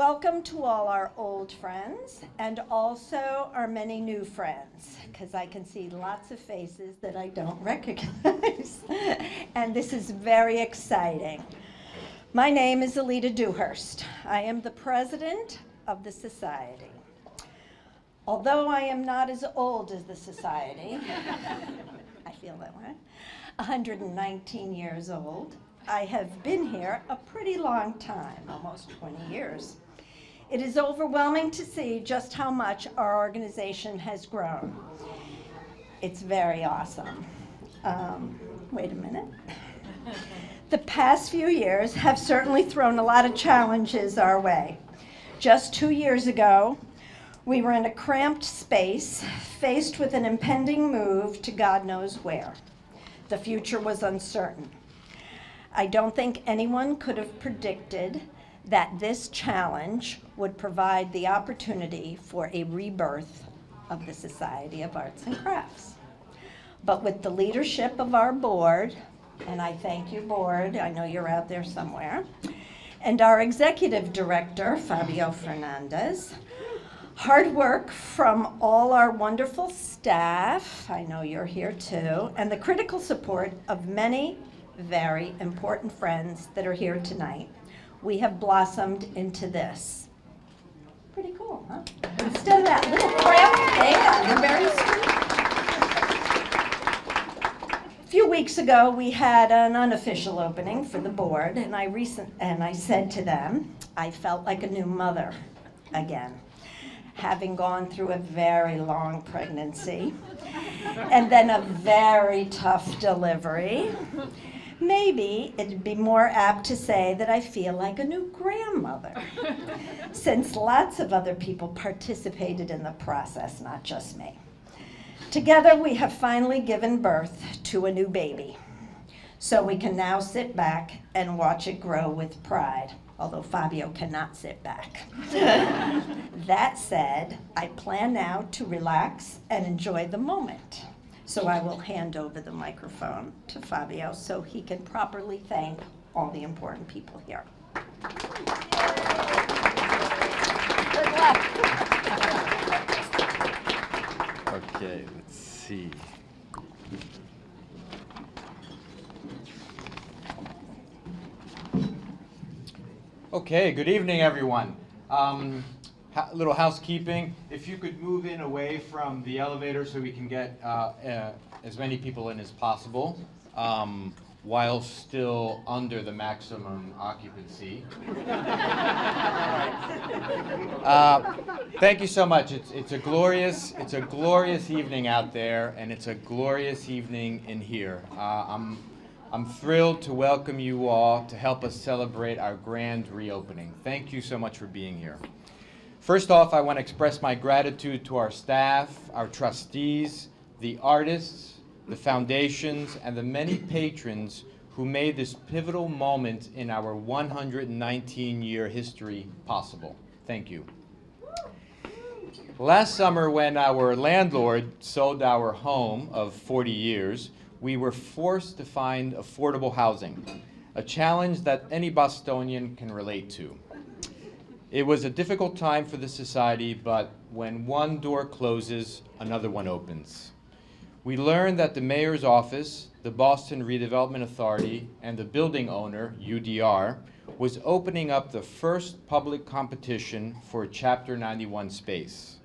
Welcome to all our old friends and also our many new friends, because I can see lots of faces that I don't recognize. And this is very exciting. My name is Alita Dewhurst. I am the president of the society. Although I am not as old as the society, I feel that way, 119 years old, I have been here a pretty long time, almost 20 years. It is overwhelming to see just how much our organization has grown. It's very awesome. Wait a minute. The past few years have certainly thrown a lot of challenges our way. Just 2 years ago, we were in a cramped space, faced with an impending move to God knows where. The future was uncertain. I don't think anyone could have predicted that this challenge would provide the opportunity for a rebirth of the Society of Arts and Crafts. But with the leadership of our board, and I thank you, board, I know you're out there somewhere, and our executive director, Fabio Fernandez, hard work from all our wonderful staff, I know you're here too, and the critical support of many very important friends that are here tonight, we have blossomed into this. Pretty cool, huh? Instead of that little craft thing on the very street. A few weeks ago, we had an unofficial opening for the board, and I said to them, I felt like a new mother again, having gone through a very long pregnancy and then a very tough delivery. Maybe it'd be more apt to say that I feel like a new grandmother, since lots of other people participated in the process, not just me. Together, we have finally given birth to a new baby, so we can now sit back and watch it grow with pride, although Fabio cannot sit back. That said, I plan now to relax and enjoy the moment. So I will hand over the microphone to Fabio so he can properly thank all the important people here. Good luck. Okay, let's see. Okay, good evening, everyone. Little housekeeping. If you could move in away from the elevator so we can get as many people in as possible while still under the maximum occupancy. Thank you so much. It's a glorious evening out there, and it's a glorious evening in here. I'm thrilled to welcome you all to help us celebrate our grand reopening. Thank you so much for being here. First off, I want to express my gratitude to our staff, our trustees, the artists, the foundations, and the many patrons who made this pivotal moment in our 119-year history possible. Thank you. Last summer, when our landlord sold our home of 40 years, we were forced to find affordable housing, a challenge that any Bostonian can relate to. It was a difficult time for the society, but when one door closes, another one opens. We learned that the mayor's office, the Boston Redevelopment Authority, and the building owner, UDR, was opening up the first public competition for Chapter 91 space.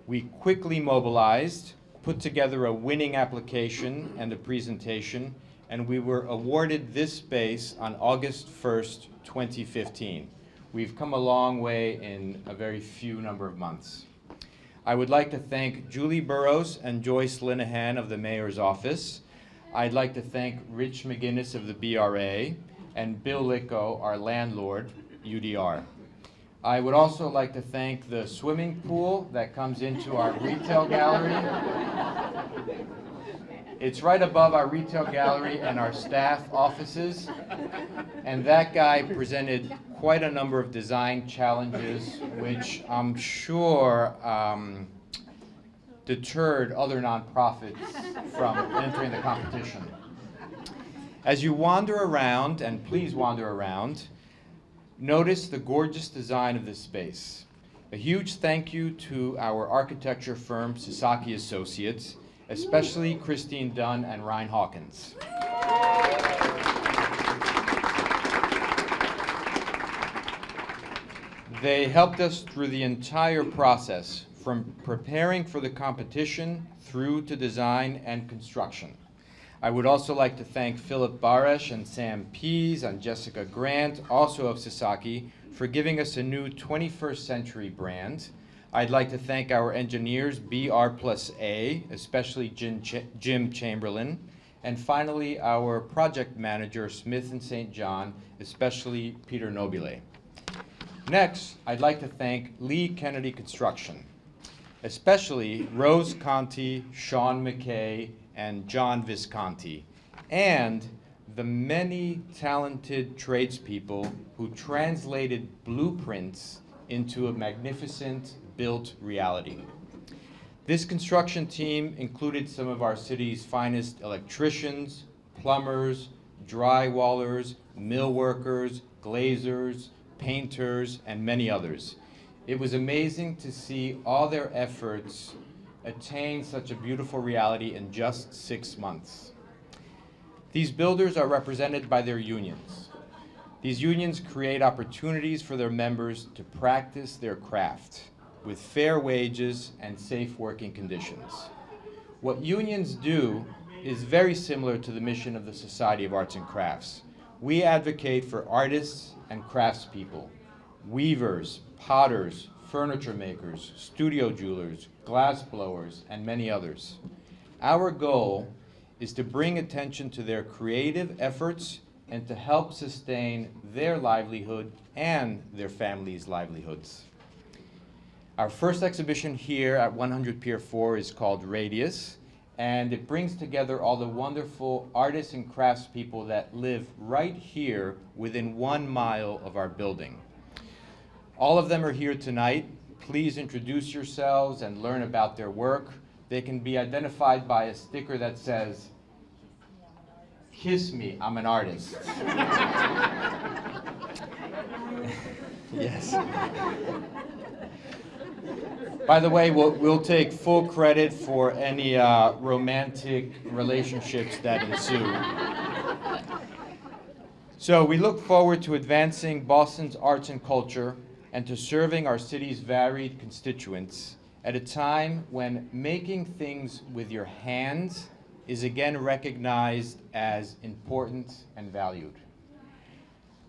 We quickly mobilized, put together a winning application and a presentation, and we were awarded this space on August 1st, 2015. We've come a long way in a very few number of months. I would like to thank Julie Burrows and Joyce Linehan of the Mayor's Office. I'd like to thank Rich McGinnis of the BRA and Bill Licko, our landlord, UDR. I would also like to thank the swimming pool that comes into our retail gallery. It's right above our retail gallery and our staff offices. And that guy presented quite a number of design challenges, which I'm sure deterred other nonprofits from entering the competition. As you wander around, and please wander around, Notice the gorgeous design of this space. A huge thank you to our architecture firm, Sasaki Associates, especially Christine Dunn and Ryan Hawkins. They helped us through the entire process, from preparing for the competition through to design and construction. I would also like to thank Philip Baresh and Sam Pease and Jessica Grant, also of Sasaki, for giving us a new 21st century brand. I'd like to thank our engineers, BR+A, especially Jim Chamberlain, and finally our project manager, Smith & St. John, especially Peter Nobile. Next, I'd like to thank Lee Kennedy Construction, especially Rose Conti, Sean McKay, and John Visconti, and the many talented tradespeople who translated blueprints into a magnificent built reality. This construction team included some of our city's finest electricians, plumbers, drywallers, millworkers, glazers, painters, and many others. It was amazing to see all their efforts attain such a beautiful reality in just 6 months. These builders are represented by their unions. These unions create opportunities for their members to practice their craft with fair wages and safe working conditions. What unions do is very similar to the mission of the Society of Arts and Crafts. We advocate for artists and craftspeople, weavers, potters, furniture makers, studio jewelers, glass blowers, and many others. Our goal is to bring attention to their creative efforts and to help sustain their livelihood and their families' livelihoods. Our first exhibition here at 100 Pier 4 is called Radius, and it brings together all the wonderful artists and craftspeople that live right here within 1 mile of our building. All of them are here tonight. Please introduce yourselves and learn about their work. They can be identified by a sticker that says, "Kiss me, I'm an artist." Yes. By the way, we'll take full credit for any romantic relationships that ensue. So we look forward to advancing Boston's arts and culture and to serving our city's varied constituents at a time when making things with your hands is again recognized as important and valued.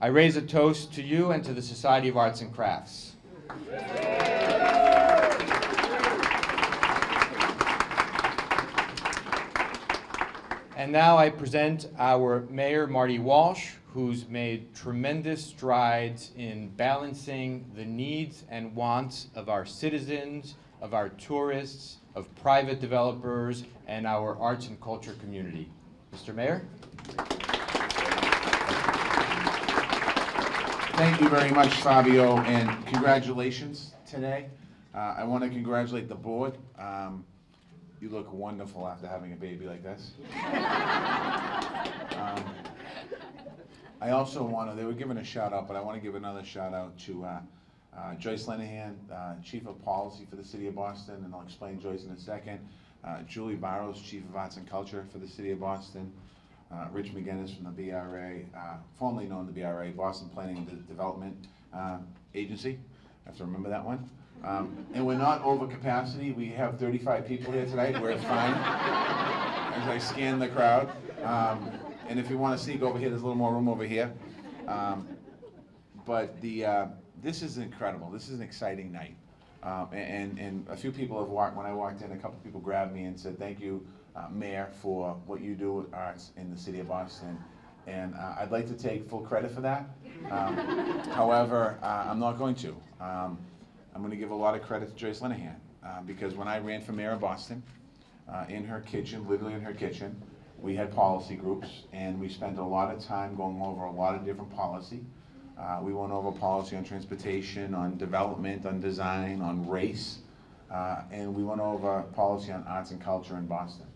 I raise a toast to you and to the Society of Arts and Crafts. And now I present our Mayor, Marty Walsh, who's made tremendous strides in balancing the needs and wants of our citizens, of our tourists, of private developers, and our arts and culture community. Mr. Mayor? Thank you very much, Fabio, and congratulations today. I want to congratulate the board. You look wonderful after having a baby like this. I also want to, they were given a shout out, but I want to give another shout out to Joyce Lenahan, Chief of Policy for the City of Boston, and I'll explain Joyce in a second. Julie Barrows, Chief of Arts and Culture for the City of Boston. Rich McGinnis from the BRA, formerly known as the BRA, Boston Planning and Development Agency. I have to remember that one. And we're not over capacity. We have 35 people here tonight. We're fine. As I scan the crowd. And if you want to sneak over here, there's a little more room over here. But this is incredible. This is an exciting night. And a few people have walked, when I walked in, a couple people grabbed me and said, "Thank you, Mayor, for what you do with arts in the City of Boston." And I'd like to take full credit for that. However, I'm not going to. I'm going to give a lot of credit to Joyce Lenahan, because when I ran for mayor of Boston, in her kitchen, literally in her kitchen, we had policy groups, and we spent a lot of time going over a lot of different policy. We went over policy on transportation, on development, on design, on race, and we went over policy on arts and culture in Boston.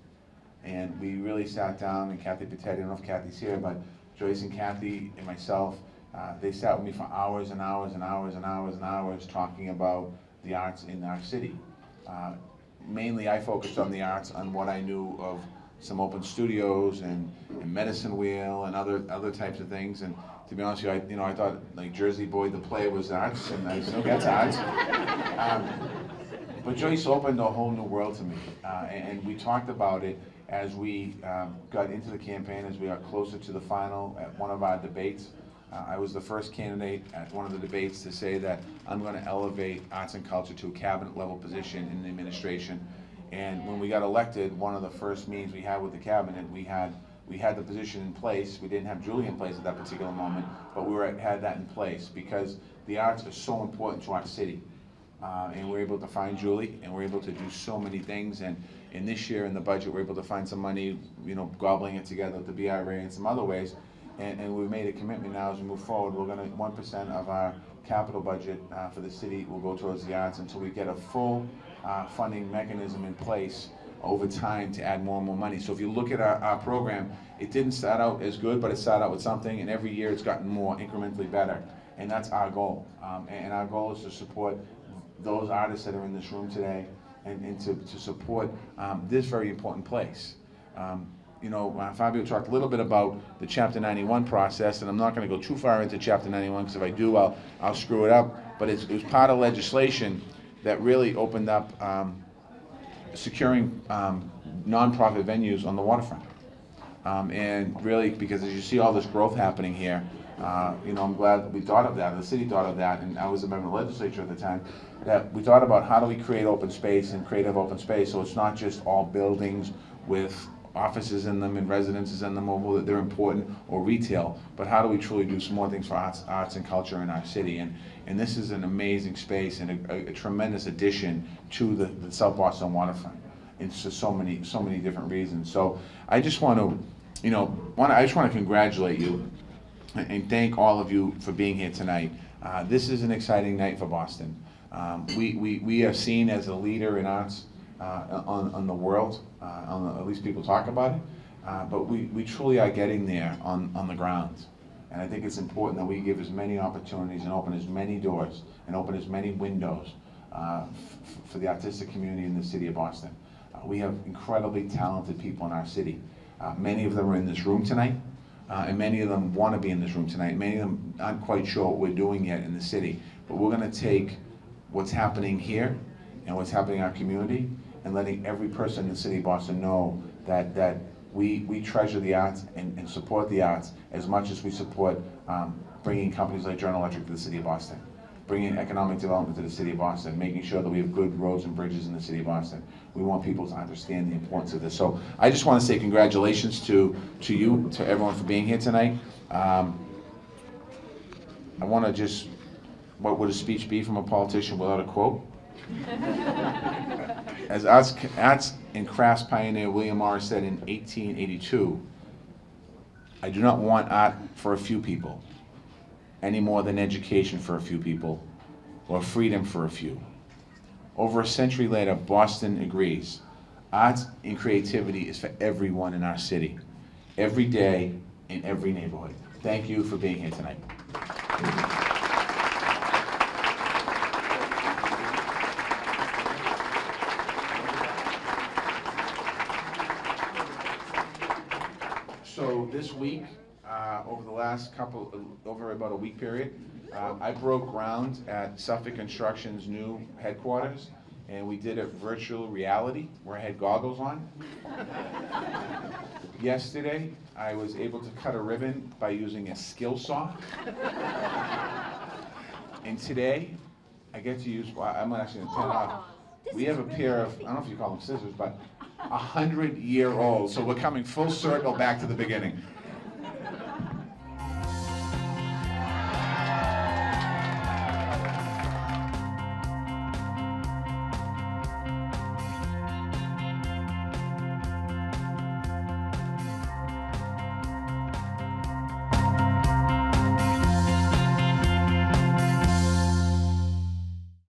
And we really sat down, and Kathy Patetti, I don't know if Kathy's here, but Joyce and Kathy and myself They sat with me for hours and hours and hours and hours and hours talking about the arts in our city. Mainly I focused on the arts, on what I knew of some open studios and Medicine Wheel and other types of things. And to be honest with you, I thought like Jersey Boy the play was arts, and I still that's arts. But Joyce opened a whole new world to me, and we talked about it as we got into the campaign, as we got closer to the final at one of our debates. I was the first candidate at one of the debates to say that I'm going to elevate arts and culture to a cabinet level position in the administration. And when we got elected, one of the first meetings we had with the cabinet, we had the position in place. We didn't have Julie in place at that particular moment, but we had that in place because the arts are so important to our city. And we're able to find Julie, and we're able to do so many things. And in this year in the budget, we're able to find some money, gobbling it together with the BRA and some other ways. And we've made a commitment now as we move forward. We're going to 1% of our capital budget for the city will go towards the arts until we get a full funding mechanism in place over time to add more and more money. So if you look at our program, it didn't start out as good, but it started out with something, and every year it's gotten more incrementally better. And that's our goal. And our goal is to support those artists that are in this room today, and to support this very important place. Fabio talked a little bit about the Chapter 91 process, and I'm not going to go too far into Chapter 91 because if I do, I'll screw it up. But it was part of legislation that really opened up securing nonprofit venues on the waterfront. And really, because as you see all this growth happening here, I'm glad that we thought of that, the city thought of that, and I was a member of the legislature at the time, that we thought about how do we create open space and creative open space so it's not just all buildings with offices in them and residences in them, although they're important, or retail, but how do we truly do some more things for arts and culture in our city? And this is an amazing space and a tremendous addition to the South Boston Waterfront. It's just so many different reasons. So I just want to, congratulate you and thank all of you for being here tonight. This is an exciting night for Boston. We are seen as a leader in arts on the world, at least people talk about it, but we truly are getting there on the ground. And I think it's important that we give as many opportunities and open as many doors and open as many windows for the artistic community in the city of Boston. We have incredibly talented people in our city. Many of them are in this room tonight, and many of them want to be in this room tonight. Many of them aren't quite sure what we're doing yet in the city, but we're going to take what's happening here and what's happening in our community and letting every person in the city of Boston know that we treasure the arts and support the arts as much as we support bringing companies like General Electric to the city of Boston, bringing economic development to the city of Boston, making sure that we have good roads and bridges in the city of Boston. We want people to understand the importance of this. So I just want to say congratulations to you, to everyone for being here tonight. I want to just, what would a speech be from a politician without a quote? As arts and crafts pioneer William Morris said in 1882, I do not want art for a few people, any more than education for a few people, or freedom for a few. Over a century later, Boston agrees. Arts and creativity is for everyone in our city, every day, in every neighborhood. Thank you for being here tonight. So this week, over about a week period, I broke ground at Suffolk Construction's new headquarters, and we did a virtual reality where I had goggles on. Yesterday, I was able to cut a ribbon by using a skill saw. And today, I get to use, I'm actually going to turn off. We have a pair of, I don't know if you call them scissors, but 100-year-old. So we're coming full circle back to the beginning.